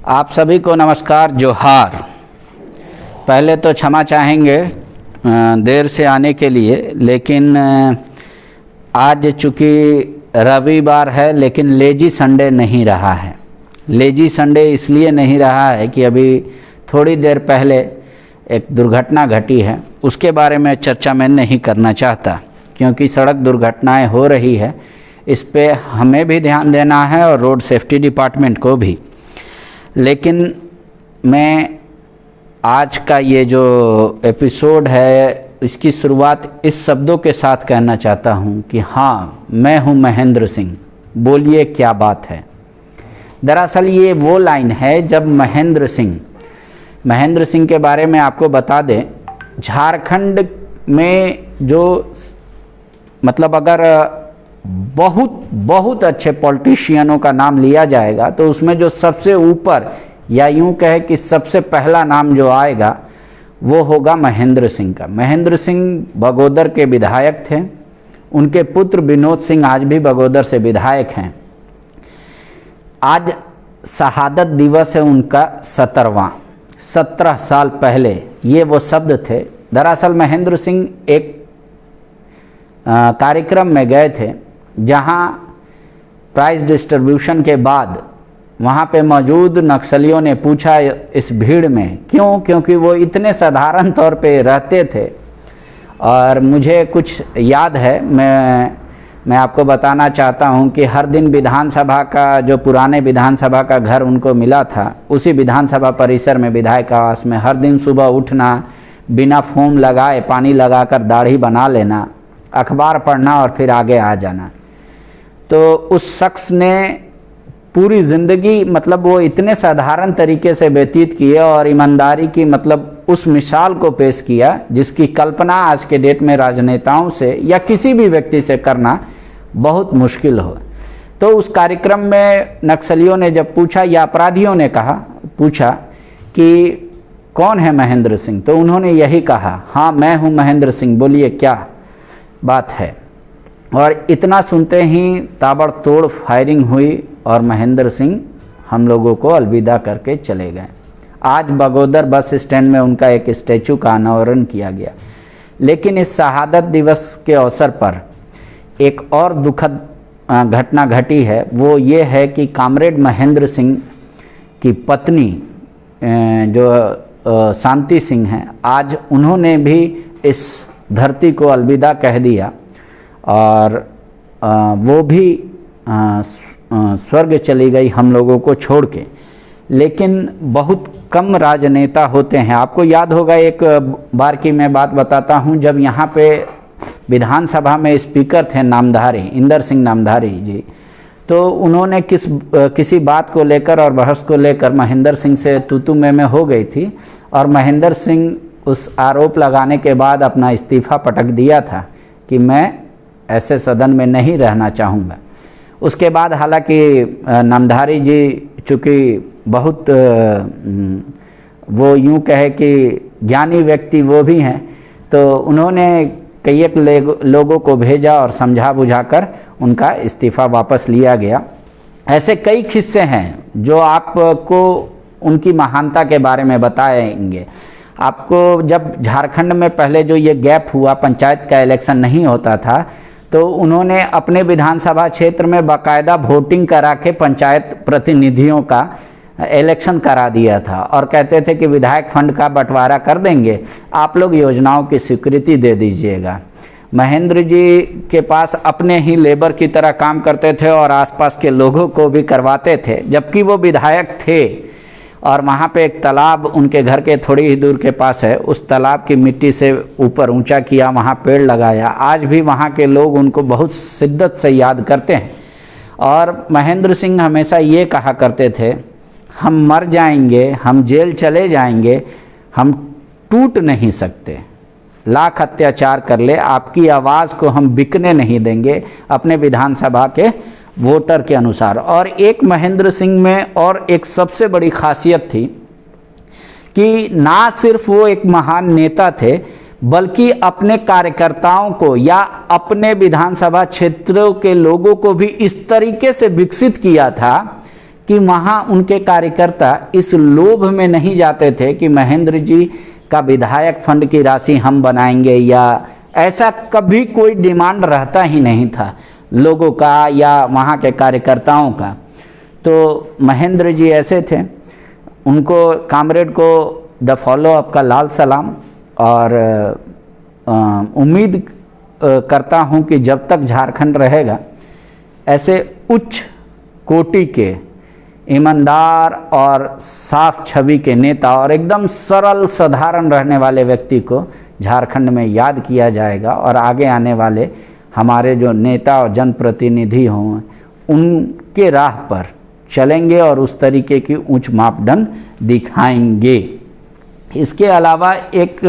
आप सभी को नमस्कार, जोहार। पहले तो क्षमा चाहेंगे देर से आने के लिए, लेकिन आज चूँकि रविवार है लेकिन लेजी संडे नहीं रहा है। लेजी संडे इसलिए नहीं रहा है कि अभी थोड़ी देर पहले एक दुर्घटना घटी है, उसके बारे में चर्चा मैं नहीं करना चाहता, क्योंकि सड़क दुर्घटनाएं हो रही है, इस पे हमें भी ध्यान देना है और रोड सेफ्टी डिपार्टमेंट को भी। लेकिन मैं आज का ये जो एपिसोड है इसकी शुरुआत इस शब्दों के साथ कहना चाहता हूँ कि हाँ, मैं हूँ महेंद्र सिंह, बोलिए क्या बात है। दरअसल ये वो लाइन है जब महेंद्र सिंह के बारे में आपको बता दें, झारखंड में जो मतलब अगर बहुत अच्छे पॉलिटिशियनों का नाम लिया जाएगा तो उसमें जो सबसे ऊपर या यूं कहे कि सबसे पहला नाम जो आएगा वो होगा महेंद्र सिंह का। महेंद्र सिंह बगोदर के विधायक थे, उनके पुत्र विनोद सिंह आज भी बगोदर से विधायक हैं। आज शहादत दिवस है उनका 17वां। 17 साल पहले ये वो शब्द थे। दरअसल महेंद्र सिंह एक कार्यक्रम में गए थे जहां प्राइज डिस्ट्रीब्यूशन के बाद वहां पे मौजूद नक्सलियों ने पूछा इस भीड़ में क्योंकि वो इतने साधारण तौर पे रहते थे। और मुझे कुछ याद है, मैं आपको बताना चाहता हूं कि हर दिन विधानसभा का जो पुराने विधानसभा का घर उनको मिला था, उसी विधानसभा परिसर में विधायक आवास में हर दिन सुबह उठना, बिना फोम लगाए पानी लगाकर दाढ़ी बना लेना, अखबार पढ़ना और फिर आगे आ जाना। तो उस शख्स ने पूरी ज़िंदगी मतलब वो इतने साधारण तरीके से व्यतीत किए और ईमानदारी की मतलब उस मिसाल को पेश किया जिसकी कल्पना आज के डेट में राजनेताओं से या किसी भी व्यक्ति से करना बहुत मुश्किल हो। तो उस कार्यक्रम में नक्सलियों ने जब पूछा या अपराधियों ने पूछा कि कौन है महेंद्र सिंह, तो उन्होंने यही कहा, हाँ मैं हूँ महेंद्र सिंह, बोलिए क्या बात है। और इतना सुनते ही ताबड़तोड़ फायरिंग हुई और महेंद्र सिंह हम लोगों को अलविदा करके चले गए। आज बगोदर बस स्टैंड में उनका एक स्टैचू का अनावरण किया गया। लेकिन इस शहादत दिवस के अवसर पर एक और दुखद घटना घटी है। वो ये है कि कामरेड महेंद्र सिंह की पत्नी जो शांति सिंह हैं, आज उन्होंने भी इस धरती को अलविदा कह दिया और वो भी स्वर्ग चली गई हम लोगों को छोड़ के। लेकिन बहुत कम राजनेता होते हैं। आपको याद होगा, एक बार की मैं बात बताता हूं, जब यहाँ पे विधानसभा में स्पीकर थे नामधारी, इंदर सिंह नामधारी जी, तो उन्होंने किसी बात को लेकर और बहस को लेकर महेंद्र सिंह से तू मैं हो गई थी और महेंद्र सिंह उस आरोप लगाने के बाद अपना इस्तीफा पटक दिया था कि मैं ऐसे सदन में नहीं रहना चाहूँगा। उसके बाद हालांकि नामधारी जी चूँकि बहुत वो यूं कहे कि ज्ञानी व्यक्ति वो भी हैं, तो उन्होंने कई एक लोगों को भेजा और समझा बुझाकर उनका इस्तीफा वापस लिया गया। ऐसे कई किस्से हैं जो आपको उनकी महानता के बारे में बताएंगे। आपको जब झारखंड में पहले जो ये गैप हुआ, पंचायत का इलेक्शन नहीं होता था, तो उन्होंने अपने विधानसभा क्षेत्र में बाकायदा वोटिंग करा के पंचायत प्रतिनिधियों का इलेक्शन करा दिया था और कहते थे कि विधायक फंड का बंटवारा कर देंगे, आप लोग योजनाओं की स्वीकृति दे दीजिएगा। महेंद्र जी के पास अपने ही लेबर की तरह काम करते थे और आसपास के लोगों को भी करवाते थे, जबकि वो विधायक थे। और वहाँ पे एक तालाब उनके घर के थोड़ी ही दूर के पास है, उस तालाब की मिट्टी से ऊपर ऊंचा किया, वहाँ पेड़ लगाया। आज भी वहाँ के लोग उनको बहुत शिद्दत से याद करते हैं। और महेंद्र सिंह हमेशा ये कहा करते थे, हम मर जाएंगे, हम जेल चले जाएंगे, हम टूट नहीं सकते, लाख अत्याचार कर ले, आपकी आवाज़ को हम बिकने नहीं देंगे अपने विधानसभा के वोटर के अनुसार। और एक महेंद्र सिंह में और एक सबसे बड़ी खासियत थी कि ना सिर्फ वो एक महान नेता थे, बल्कि अपने कार्यकर्ताओं को या अपने विधानसभा क्षेत्रों के लोगों को भी इस तरीके से विकसित किया था कि वहाँ उनके कार्यकर्ता इस लोभ में नहीं जाते थे कि महेंद्र जी का विधायक फंड की राशि हम बनाएंगे, या ऐसा कभी कोई डिमांड रहता ही नहीं था लोगों का या वहाँ के कार्यकर्ताओं का। तो महेंद्र जी ऐसे थे, उनको कामरेड को द फॉलो अप का लाल सलाम, और उम्मीद करता हूँ कि जब तक झारखंड रहेगा ऐसे उच्च कोटि के ईमानदार और साफ छवि के नेता और एकदम सरल साधारण रहने वाले व्यक्ति को झारखंड में याद किया जाएगा, और आगे आने वाले हमारे जो नेता और जनप्रतिनिधि हों उनके राह पर चलेंगे और उस तरीके की उच्च मापदंड दिखाएंगे। इसके अलावा एक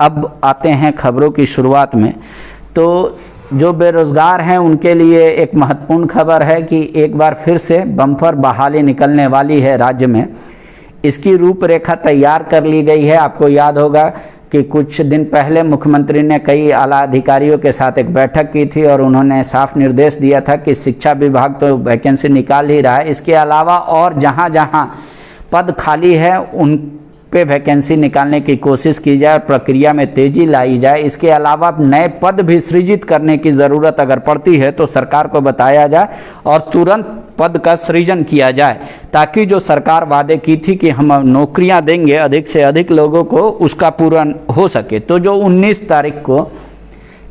अब आते हैं खबरों की शुरुआत में, तो जो बेरोज़गार हैं उनके लिए एक महत्वपूर्ण खबर है कि एक बार फिर से बम्पर बहाली निकलने वाली है राज्य में। इसकी रूपरेखा तैयार कर ली गई है। आपको याद होगा कि कुछ दिन पहले मुख्यमंत्री ने कई आला अधिकारियों के साथ एक बैठक की थी और उन्होंने साफ निर्देश दिया था कि शिक्षा विभाग तो वैकेंसी निकाल ही रहा है, इसके अलावा और जहाँ जहाँ पद खाली है उन पे वैकेंसी निकालने की कोशिश की जाए और प्रक्रिया में तेजी लाई जाए। इसके अलावा नए पद भी सृजित करने की ज़रूरत अगर पड़ती है तो सरकार को बताया जाए और तुरंत पद का सृजन किया जाए, ताकि जो सरकार वादे की थी कि हम नौकरियां देंगे अधिक से अधिक लोगों को, उसका पूर्ण हो सके। तो जो 19 तारीख को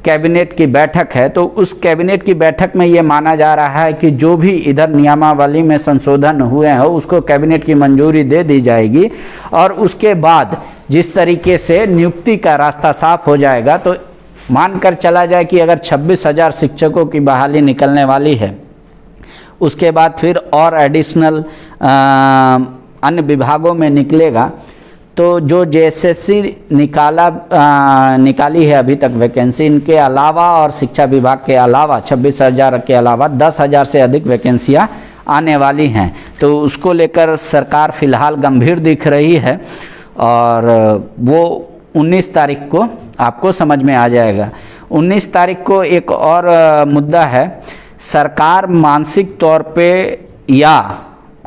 कैबिनेट की बैठक है, तो उस कैबिनेट की बैठक में ये माना जा रहा है कि जो भी इधर नियमावली में संशोधन हुए हैं उसको कैबिनेट की मंजूरी दे दी जाएगी, और उसके बाद जिस तरीके से नियुक्ति का रास्ता साफ हो जाएगा, तो मानकर चला जाए कि अगर 26,000 शिक्षकों की बहाली निकलने वाली है, उसके बाद फिर और एडिशनल अन्य विभागों में निकलेगा, तो जो जेएसएससी निकाली है अभी तक वैकेंसी, इनके अलावा और शिक्षा विभाग के अलावा 26,000 के अलावा 10,000 से अधिक वैकेंसियाँ आने वाली हैं। तो उसको लेकर सरकार फ़िलहाल गंभीर दिख रही है, और वो 19 तारीख को आपको समझ में आ जाएगा। 19 तारीख को एक और मुद्दा है, सरकार मानसिक तौर पे या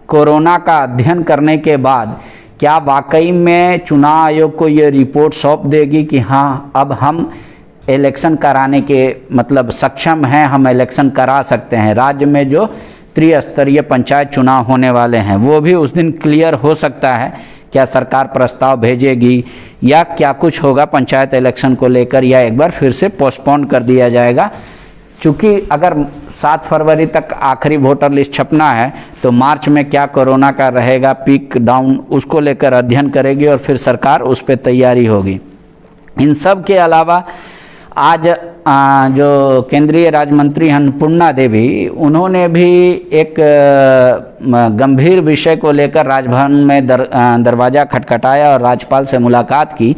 कोरोना का अध्ययन करने के बाद क्या वाकई में चुनाव आयोग को ये रिपोर्ट सौंप देगी कि हाँ अब हम इलेक्शन कराने के मतलब सक्षम हैं, हम इलेक्शन करा सकते हैं। राज्य में जो त्रिस्तरीय पंचायत चुनाव होने वाले हैं वो भी उस दिन क्लियर हो सकता है। क्या सरकार प्रस्ताव भेजेगी या क्या कुछ होगा पंचायत इलेक्शन को लेकर, या एक बार फिर से पोस्टपोन कर दिया जाएगा। चूँकि अगर 7 फरवरी तक आखिरी वोटर लिस्ट छपना है, तो मार्च में क्या कोरोना का रहेगा पीक डाउन, उसको लेकर अध्ययन करेगी और फिर सरकार उस पर तैयारी होगी। इन सब के अलावा आज जो केंद्रीय राज्य मंत्री अन्नपूर्णा देवी, उन्होंने भी एक गंभीर विषय को लेकर राजभवन में दरवाज़ा खटखटाया और राज्यपाल से मुलाकात की।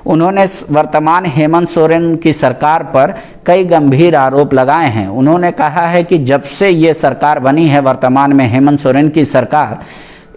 उन्होंने वर्तमान हेमंत सोरेन की सरकार पर कई गंभीर आरोप लगाए हैं। उन्होंने कहा है कि जब से ये सरकार बनी है वर्तमान में हेमंत सोरेन की सरकार,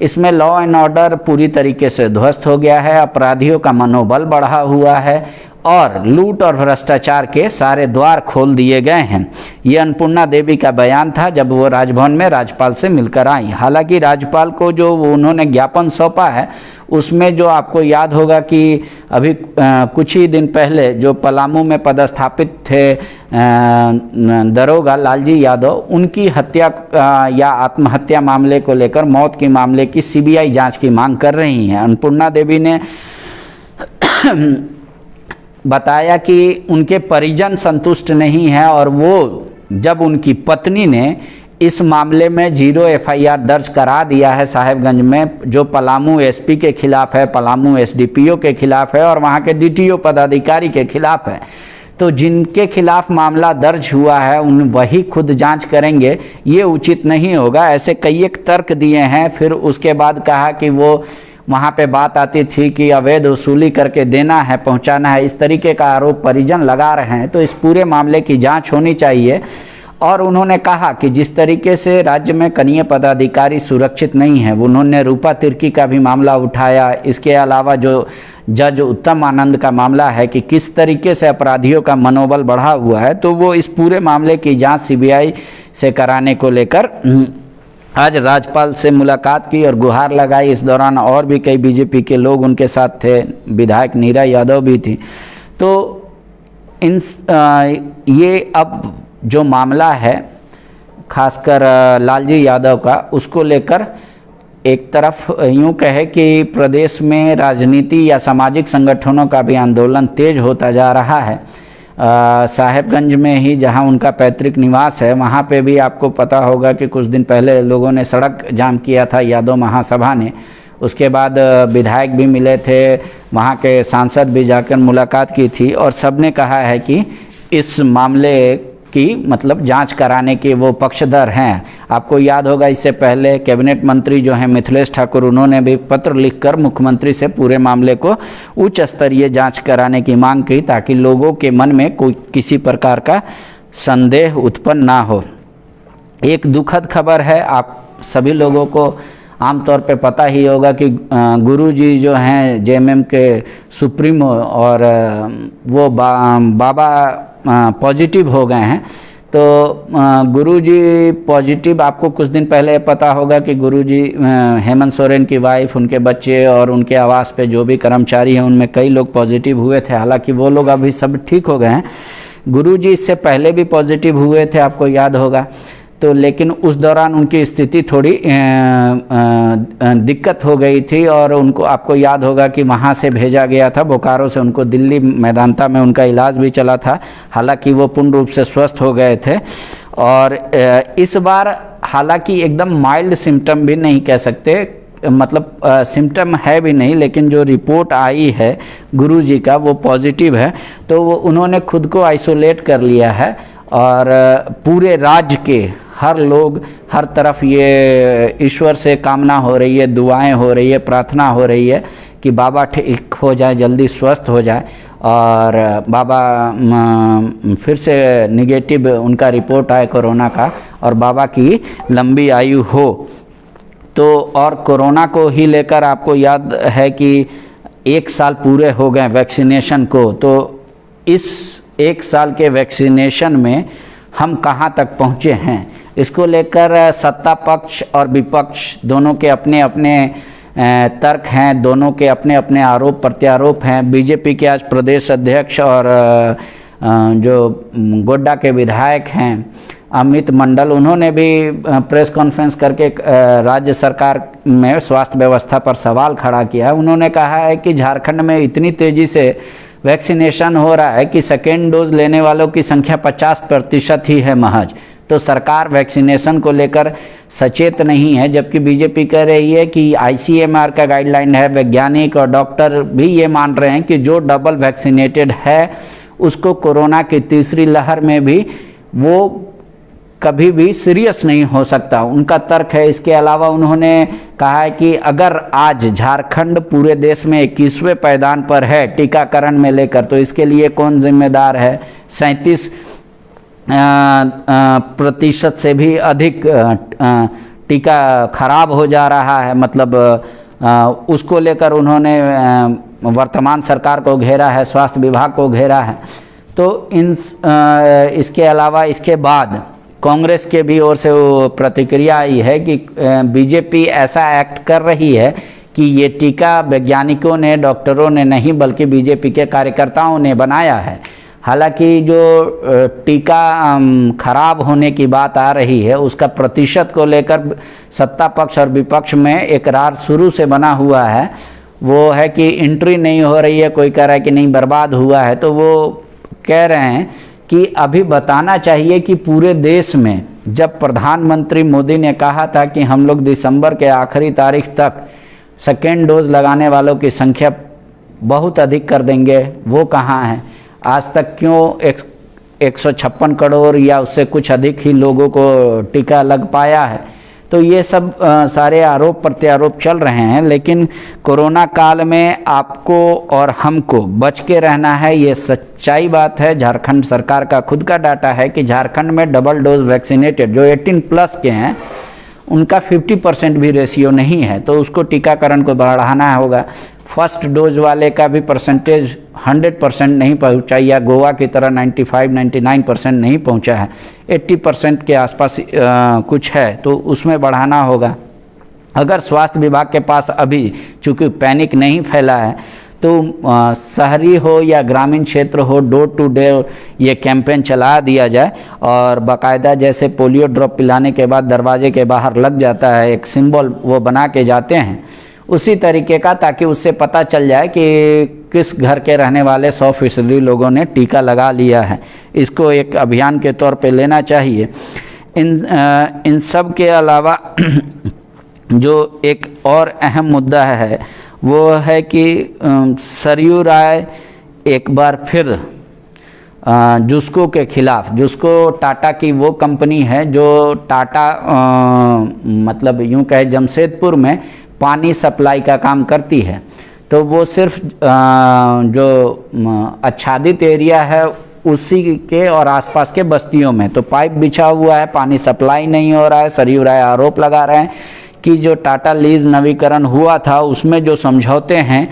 इसमें लॉ एंड ऑर्डर पूरी तरीके से ध्वस्त हो गया है, अपराधियों का मनोबल बढ़ा हुआ है और लूट और भ्रष्टाचार के सारे द्वार खोल दिए गए हैं। ये अन्नपूर्णा देवी का बयान था जब वो राजभवन में राज्यपाल से मिलकर आई। हालांकि राज्यपाल को जो उन्होंने ज्ञापन सौंपा है उसमें जो आपको याद होगा कि अभी कुछ ही दिन पहले जो पलामू में पदस्थापित थे दरोगा लालजी यादव, उनकी हत्या या आत्महत्या मामले को लेकर मौत के मामले की सीबीआई जांच की मांग कर रही हैं। अन्नपूर्णा देवी ने बताया कि उनके परिजन संतुष्ट नहीं हैं और वो जब उनकी पत्नी ने इस मामले में 0 एफआईआर दर्ज करा दिया है साहेबगंज में, जो पलामू एसपी के खिलाफ है, पलामू एसडीपीओ के खिलाफ है और वहाँ के डीटीओ पदाधिकारी के खिलाफ है, तो जिनके खिलाफ मामला दर्ज हुआ है उन वही खुद जांच करेंगे, ये उचित नहीं होगा। ऐसे कई एक तर्क दिए हैं। फिर उसके बाद कहा कि वो वहाँ पे बात आती थी कि अवैध वसूली करके देना है, पहुँचाना है, इस तरीके का आरोप परिजन लगा रहे हैं। तो इस पूरे मामले की जांच होनी चाहिए। और उन्होंने कहा कि जिस तरीके से राज्य में कनीय पदाधिकारी सुरक्षित नहीं है, उन्होंने रूपा तिर्की का भी मामला उठाया। इसके अलावा जो जज उत्तम आनंद का मामला है कि किस तरीके से अपराधियों का मनोबल बढ़ा हुआ है, तो वो इस पूरे मामले की जांच सीबीआई से कराने को लेकर आज राज्यपाल से मुलाकात की और गुहार लगाई। इस दौरान और भी कई बीजेपी के लोग उनके साथ थे, विधायक नीरा यादव भी थी। तो ये अब जो मामला है खासकर लालजी यादव का, उसको लेकर एक तरफ यूँ कहे कि प्रदेश में राजनीति या सामाजिक संगठनों का भी आंदोलन तेज होता जा रहा है। साहेबगंज में ही जहां उनका पैतृक निवास है, वहां पे भी आपको पता होगा कि कुछ दिन पहले लोगों ने सड़क जाम किया था यादव महासभा ने। उसके बाद विधायक भी मिले थे, वहां के सांसद भी जाकर मुलाकात की थी और सबने कहा है कि इस मामले की मतलब जांच कराने के वो पक्षधर हैं। आपको याद होगा इससे पहले कैबिनेट मंत्री जो हैं मिथिलेश ठाकुर, उन्होंने भी पत्र लिखकर मुख्यमंत्री से पूरे मामले को उच्च स्तरीय जांच कराने की मांग की ताकि लोगों के मन में कोई किसी प्रकार का संदेह उत्पन्न ना हो। एक दुखद खबर है, आप सभी लोगों को आमतौर पे पता ही होगा कि गुरुजी जो हैं जेएमएम के सुप्रीमो और वो बाबा पॉजिटिव हो गए हैं। तो गुरुजी पॉजिटिव, आपको कुछ दिन पहले पता होगा कि गुरुजी हेमंत सोरेन की वाइफ, उनके बच्चे और उनके आवास पे जो भी कर्मचारी हैं उनमें कई लोग पॉजिटिव हुए थे। हालांकि वो लोग अभी सब ठीक हो गए हैं। गुरुजी इससे पहले भी पॉजिटिव हुए थे, आपको याद होगा। तो लेकिन उस दौरान उनकी स्थिति थोड़ी दिक्कत हो गई थी और उनको आपको याद होगा कि वहाँ से भेजा गया था, बोकारो से उनको दिल्ली मेदांता में उनका इलाज भी चला था। हालांकि वो पूर्ण रूप से स्वस्थ हो गए थे और इस बार हालांकि एकदम माइल्ड सिम्टम भी नहीं कह सकते, मतलब सिम्टम है भी नहीं, लेकिन जो रिपोर्ट आई है गुरुजी का वो पॉजिटिव है। तो वो उन्होंने खुद को आइसोलेट कर लिया है और पूरे राज्य के हर लोग, हर तरफ ये ईश्वर से कामना हो रही है, दुआएं हो रही है, प्रार्थना हो रही है कि बाबा ठीक हो जाए, जल्दी स्वस्थ हो जाए और बाबा फिर से निगेटिव उनका रिपोर्ट आए कोरोना का और बाबा की लंबी आयु हो। तो और कोरोना को ही लेकर आपको याद है कि 1 साल पूरे हो गए वैक्सीनेशन को। तो इस 1 साल के वैक्सीनेशन में हम कहाँ तक पहुँचे हैं, इसको लेकर सत्ता पक्ष और विपक्ष दोनों के अपने अपने तर्क हैं, दोनों के अपने अपने आरोप प्रत्यारोप हैं। बीजेपी के आज प्रदेश अध्यक्ष और जो गोड्डा के विधायक हैं अमित मंडल, उन्होंने भी प्रेस कॉन्फ्रेंस करके राज्य सरकार में स्वास्थ्य व्यवस्था पर सवाल खड़ा किया। उन्होंने कहा है कि झारखंड में इतनी तेज़ी से वैक्सीनेशन हो रहा है कि सेकेंड डोज लेने वालों की संख्या 50% ही है महज। तो सरकार वैक्सीनेशन को लेकर सचेत नहीं है, जबकि बीजेपी कह रही है कि आईसीएमआर का गाइडलाइन है, वैज्ञानिक और डॉक्टर भी ये मान रहे हैं कि जो डबल वैक्सीनेटेड है उसको कोरोना की तीसरी लहर में भी वो कभी भी सीरियस नहीं हो सकता, उनका तर्क है। इसके अलावा उन्होंने कहा है कि अगर आज झारखंड पूरे देश में 21वें पायदान पर है टीकाकरण में लेकर, तो इसके लिए कौन जिम्मेदार है। 37% से भी अधिक टीका खराब हो जा रहा है, मतलब उसको लेकर उन्होंने वर्तमान सरकार को घेरा है, स्वास्थ्य विभाग को घेरा है। तो इसके अलावा इसके बाद कांग्रेस के भी ओर से वो प्रतिक्रिया आई है कि बीजेपी ऐसा एक्ट कर रही है कि ये टीका वैज्ञानिकों ने, डॉक्टरों ने नहीं बल्कि बीजेपी के कार्यकर्ताओं ने बनाया है। हालांकि जो टीका खराब होने की बात आ रही है उसका प्रतिशत को लेकर सत्ता पक्ष और विपक्ष में एकरार शुरू से बना हुआ है। वो है कि एंट्री नहीं हो रही है, कोई कह रहा है कि नहीं बर्बाद हुआ है। तो वो कह रहे हैं कि अभी बताना चाहिए कि पूरे देश में जब प्रधानमंत्री मोदी ने कहा था कि हम लोग दिसंबर के आखिरी तारीख तक सेकेंड डोज लगाने वालों की संख्या बहुत अधिक कर देंगे, वो कहाँ है? आज तक क्यों 156 करोड़ या उससे कुछ अधिक ही लोगों को टीका लग पाया है? तो ये सब सारे आरोप प्रत्यारोप चल रहे हैं। लेकिन कोरोना काल में आपको और हमको बच के रहना है, ये सच्चाई बात है। झारखंड सरकार का खुद का डाटा है कि झारखंड में डबल डोज वैक्सीनेटेड जो 18+ के हैं उनका 50% भी रेशियो नहीं है, तो उसको टीकाकरण को बढ़ाना होगा। फर्स्ट डोज वाले का भी परसेंटेज 100% नहीं पहुंचा, या गोवा की तरह 95-99% नहीं पहुंचा है, 80% के आसपास कुछ है, तो उसमें बढ़ाना होगा। अगर स्वास्थ्य विभाग के पास अभी चूँकि पैनिक नहीं फैला है, तो शहरी हो या ग्रामीण क्षेत्र हो, डोर टू डोर ये कैंपेन चला दिया जाए, और बाकायदा जैसे पोलियो ड्रॉप पिलाने के बाद दरवाजे के बाहर लग जाता है एक सिंबल, वो बना के जाते हैं, उसी तरीके का, ताकि उससे पता चल जाए कि किस घर के रहने वाले 100% लोगों ने टीका लगा लिया है। इसको एक अभियान के तौर पे लेना चाहिए। इन सब के अलावा जो एक और अहम मुद्दा है वो है कि सरयू राय एक बार फिर जुस्को के खिलाफ, जुस्को टाटा की वो कंपनी है जो टाटा मतलब यूं कहे जमशेदपुर में पानी सप्लाई का काम करती है, तो वो सिर्फ जो आच्छादित एरिया है उसी के और आसपास के बस्तियों में तो पाइप बिछा हुआ है, पानी सप्लाई नहीं हो रहा है। सरयू राय आरोप लगा रहे हैं कि जो टाटा लीज नवीकरण हुआ था उसमें जो समझौते हैं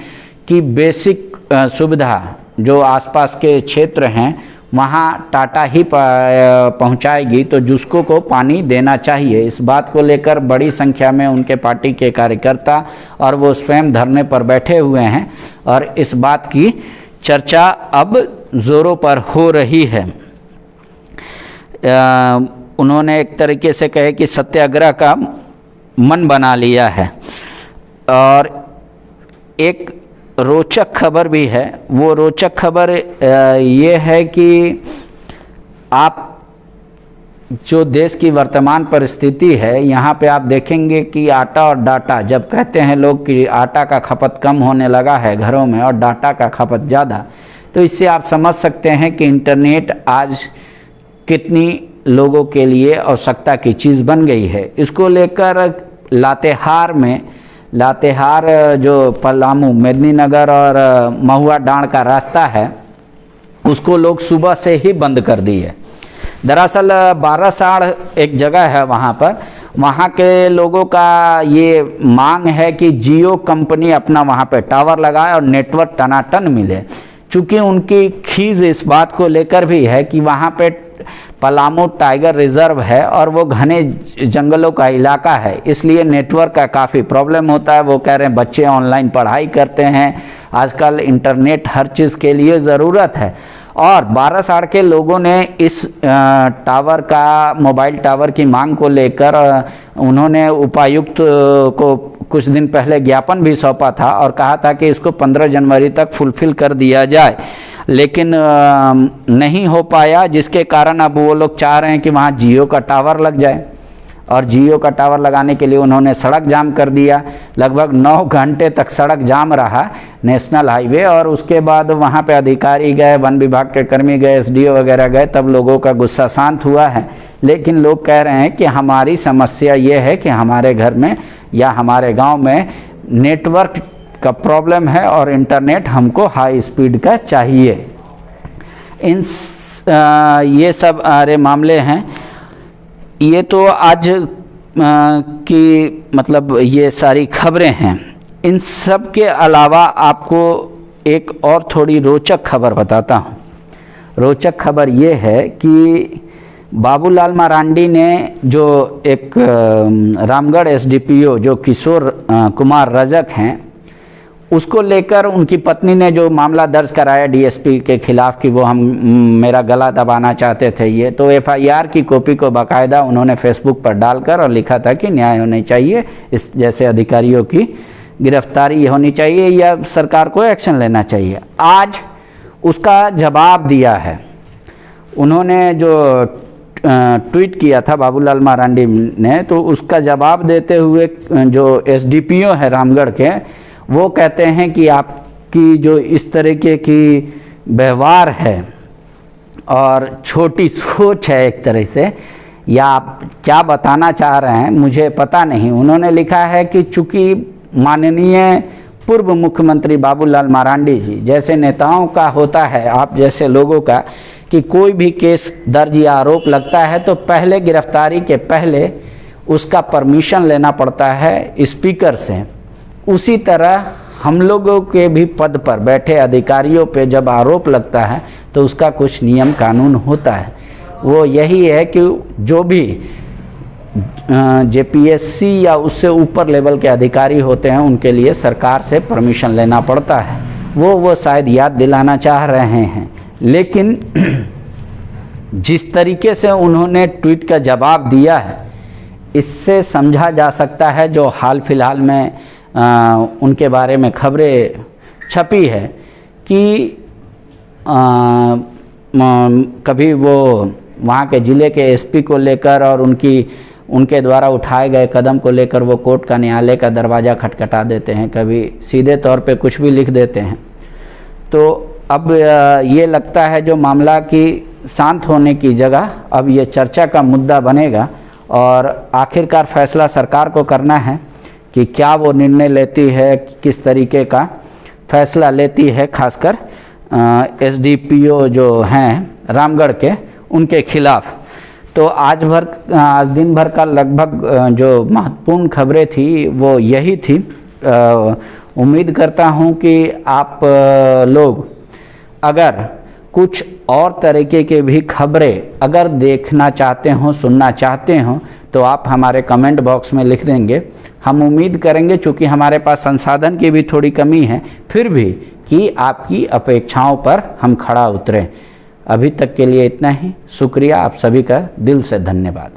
कि बेसिक सुविधा जो आसपास के क्षेत्र हैं वहाँ टाटा ही पहुँचाएगी, तो जुस्को को पानी देना चाहिए। इस बात को लेकर बड़ी संख्या में उनके पार्टी के कार्यकर्ता और वो स्वयं धरने पर बैठे हुए हैं और इस बात की चर्चा अब जोरों पर हो रही है। उन्होंने एक तरीके से कहे कि सत्याग्रह का मन बना लिया है। और एक रोचक खबर भी है, वो रोचक खबर ये है कि आप जो देश की वर्तमान परिस्थिति है यहाँ पे आप देखेंगे कि आटा और डाटा, जब कहते हैं लोग कि आटा का खपत कम होने लगा है घरों में और डाटा का खपत ज़्यादा, तो इससे आप समझ सकते हैं कि इंटरनेट आज कितनी लोगों के लिए आवश्यकता की चीज़ बन गई है। इसको लेकर लातेहार जो पलामू, मेदिनीनगर और महुआ डांड का रास्ता है उसको लोग सुबह से ही बंद कर दिए। दरअसल 12साड़ एक जगह है वहाँ के लोगों का ये मांग है कि जियो कंपनी अपना वहाँ पे टावर लगाए और नेटवर्क टनाटन मिले। चूँकि उनकी खीज इस बात को लेकर भी है कि वहाँ पे पलामू टाइगर रिजर्व है और वो घने जंगलों का इलाका है, इसलिए नेटवर्क का काफ़ी प्रॉब्लम होता है। वो कह रहे हैं बच्चे ऑनलाइन पढ़ाई करते हैं, आजकल इंटरनेट हर चीज़ के लिए ज़रूरत है। और 12साड़ के लोगों ने इस टावर का, मोबाइल टावर की मांग को लेकर उन्होंने उपायुक्त को कुछ दिन पहले ज्ञापन भी सौंपा था और कहा था कि इसको 15 जनवरी तक फुलफिल कर दिया जाए, लेकिन नहीं हो पाया, जिसके कारण अब वो लोग चाह रहे हैं कि वहाँ जियो का टावर लग जाए। और जियो का टावर लगाने के लिए उन्होंने सड़क जाम कर दिया। लगभग 9 घंटे तक सड़क जाम रहा नेशनल हाईवे, और उसके बाद वहाँ पे अधिकारी गए, वन विभाग के कर्मी गए, एसडीओ वगैरह गए, तब लोगों का गुस्सा शांत हुआ है। लेकिन लोग कह रहे हैं कि हमारी समस्या ये है कि हमारे घर में या हमारे गाँव में नेटवर्क का प्रॉब्लम है और इंटरनेट हमको हाई स्पीड का चाहिए। ये सब सारे मामले हैं। ये तो आज की मतलब ये सारी खबरें हैं। इन सब के अलावा आपको एक और थोड़ी रोचक खबर बताता हूँ। रोचक खबर ये है कि बाबूलाल मरांडी ने जो एक रामगढ़ एसडीपीओ जो किशोर कुमार रजक हैं, उसको लेकर उनकी पत्नी ने जो मामला दर्ज कराया डीएसपी के खिलाफ कि वो मेरा गला दबाना चाहते थे, ये तो एफआईआर की कॉपी को बाकायदा उन्होंने फेसबुक पर डालकर और लिखा था कि न्याय होना चाहिए, इस जैसे अधिकारियों की गिरफ्तारी होनी चाहिए या सरकार को एक्शन लेना चाहिए। आज उसका जवाब दिया है उन्होंने, जो ट्वीट किया था बाबूलाल मरांडी ने, तो उसका जवाब देते हुए जो एसडीपीओ है रामगढ़ के, वो कहते हैं कि आपकी जो इस तरीके की व्यवहार है और छोटी सोच है एक तरह से, या आप क्या बताना चाह रहे हैं मुझे पता नहीं। उन्होंने लिखा है कि चूँकि माननीय पूर्व मुख्यमंत्री बाबूलाल मरांडी जी जैसे नेताओं का होता है, आप जैसे लोगों का, कि कोई भी केस दर्ज या आरोप लगता है तो पहले गिरफ्तारी के पहले उसका परमिशन लेना पड़ता है स्पीकर से, उसी तरह हम लोगों के भी पद पर बैठे अधिकारियों पे जब आरोप लगता है तो उसका कुछ नियम कानून होता है। वो यही है कि जो भी जेपीएससी या उससे ऊपर लेवल के अधिकारी होते हैं उनके लिए सरकार से परमिशन लेना पड़ता है। वो शायद याद दिलाना चाह रहे हैं, लेकिन जिस तरीके से उन्होंने ट्वीट का जवाब दिया है, इससे समझा जा सकता है जो हाल फिलहाल में उनके बारे में खबरें छपी है कि कभी वो वहाँ के ज़िले के एसपी को लेकर और उनके द्वारा उठाए गए कदम को लेकर वो कोर्ट का न्यायालय का दरवाज़ा खटखटा देते हैं, कभी सीधे तौर पे कुछ भी लिख देते हैं। तो अब ये लगता है जो मामला की शांत होने की जगह अब ये चर्चा का मुद्दा बनेगा और आखिरकार फैसला सरकार को करना है कि क्या वो निर्णय लेती है, किस तरीके का फैसला लेती है, खासकर एसडीपीओ जो हैं रामगढ़ के उनके खिलाफ। तो आज दिन भर का लगभग जो महत्वपूर्ण खबरें थी वो यही थी। उम्मीद करता हूँ कि आप लोग अगर कुछ और तरीके के भी खबरें अगर देखना चाहते हो, सुनना चाहते हो, तो आप हमारे कमेंट बॉक्स में लिख देंगे। हम उम्मीद करेंगे, चूँकि हमारे पास संसाधन की भी थोड़ी कमी है, फिर भी कि आपकी अपेक्षाओं पर हम खड़ा उतरें। अभी तक के लिए इतना ही। शुक्रिया, आप सभी का दिल से धन्यवाद।